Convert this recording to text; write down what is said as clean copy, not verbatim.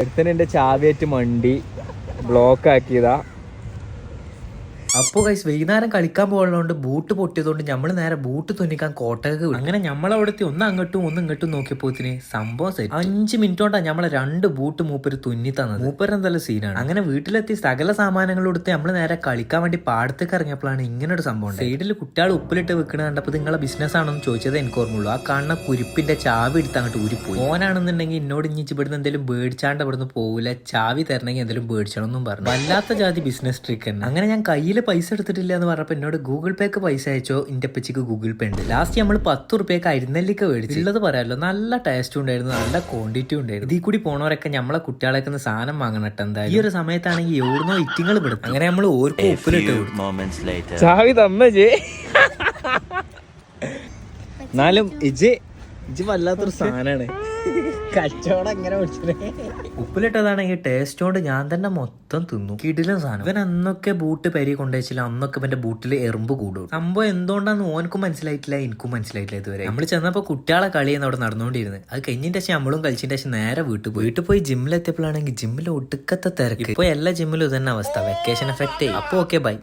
ഒരുത്തൻ എന്റെ ചാവിയേറ്റ് മണ്ടി ബ്ലോക്ക് ആക്കിയതാ. അപ്പോൾ ഗൈസ് വൈകുന്നേരം കളിക്കാൻ പോകുന്നതുകൊണ്ട് ബൂട്ട് പൊട്ടിയതുകൊണ്ട് നമ്മൾ നേരെ ബൂട്ട് തുന്നിക്കാൻ കോട്ടയൊക്കെ വിട്ടു. അങ്ങനെ നമ്മളവിടുത്തെ ഒന്ന് അങ്ങോട്ടും ഒന്ന് ഇങ്ങോട്ടും നോക്കിയപ്പോത്തിന് സംഭവം സെറ്റ്. 5 മിനിറ്റ് കൊണ്ടാണ് നമ്മളെ 2 ബൂട്ട് മൂപ്പര് തുന്നി തന്നത്. മൂപ്പര് എന്തായാലും സീനാണ്. അങ്ങനെ വീട്ടിലെത്തി സകല സാമാനങ്ങൾ എടുത്ത് നമ്മൾ നേരെ കളിക്കാൻ വേണ്ടി പാടത്തേക്ക് ഇറങ്ങിയപ്പോഴാണ് ഇങ്ങനെ ഒരു സംഭവം. സൈഡിൽ കുട്ടികൾ ഉപ്പിലിട്ട് വെക്കണ കണ്ടപ്പോൾ നിങ്ങളെ ബിസിനസ് ആണെന്ന് ചോദിച്ചത് എനിക്ക് ഓർമ്മയുള്ളൂ. ആ കാണുന്ന കുരിപ്പിന്റെ ചാവി എടുത്ത് അങ്ങോട്ട് ഊരിപ്പോയി. ഓനാണെന്നുണ്ടെങ്കിൽ എന്നോട് ഇനി ഇവിടുന്ന് എന്തെങ്കിലും പേടിച്ചാണ്ട് ഇവിടുന്ന് പോകില്ല, ചാവി തരണമെങ്കിൽ എന്തെങ്കിലും പേടിച്ചണമെന്നും പറഞ്ഞു. വല്ലാത്ത ജാതി ബിസിനസ് ട്രിക്ക് തന്നെ. അങ്ങനെ ഞാൻ കയ്യിൽ പൈസ എടുത്തിട്ടില്ല എന്ന് പറഞ്ഞപ്പോൾ എന്നോട് ഗൂഗിൾ പേക്ക് പൈസ അയച്ചോ. ഇന്റെ പച്ചിക്ക് ഗൂഗിൾ പേ ഉണ്ട്. ലാസ്റ്റ് നമ്മൾ 10 റുപ്യക്ക് അരിനെല്ലിക്ക മേടിച്ചു. ഉള്ളത് പറയാമല്ലോ, നല്ല ടേസ്റ്റും ഉണ്ടായിരുന്നു, നല്ല ക്വാണ്ടിറ്റി ഉണ്ടായിരുന്നു. ഇതിൽ കൂടി പോണവരൊക്കെ നമ്മളെ കുട്ടികളൊക്കെ സാധനം വാങ്ങണട്ടെ. എന്തായാലും ഈ ഒരു സമയത്താണെങ്കിൽ എവിടുന്നോ ഇറ്റിങ്ങൾ പെടും. അങ്ങനെ നമ്മൾ ഓർക്കും ഉപ്പിലിട്ട് ചാവി തമ്മജ്. എന്നാലും ഇജ് വല്ലാത്തൊരു സാധനമാണ്. കച്ചവടം എങ്ങനെ ഉപ്പിലിട്ടതാണെങ്കിൽ ടേസ്റ്റ് കൊണ്ട് ഞാൻ തന്നെ മൊത്തം തിന്നു. കിടിലൻ സാധനം. ഇവൻ അന്നൊക്കെ ബൂട്ട് പെരി കൊണ്ടുവച്ചില്ല, അന്നൊക്കെ ഇവന്റെ ബൂട്ടിൽ എറുമ്പ് കൂടും. സംഭവം എന്തുകൊണ്ടാന്ന് ഓനക്കും മനസ്സിലായിട്ടില്ല, എനിക്കും മനസ്സിലായിട്ടില്ല ഇതുവരെ. നമ്മൾ ചെന്നപ്പോ കുട്ടികളെ കളിയെന്ന് അവിടെ നടന്നുകൊണ്ടിരുന്നത്. അത് കഴിഞ്ഞിട്ട് ശേഷം നമ്മളും കളിച്ചിട്ട് ശേഷം നേരെ വീട്ടിൽ പോയി ജിമ്മിലെത്തിയപ്പോഴാണെങ്കിൽ ജിമ്മിൽ ഒടുക്കത്തെ തിരക്ക്. ഇപ്പൊ എല്ലാ ജിമ്മിലും ഇതന്നെ അവസ്ഥ. Vacation effect. അപ്പൊ ഓക്കെ ബൈ.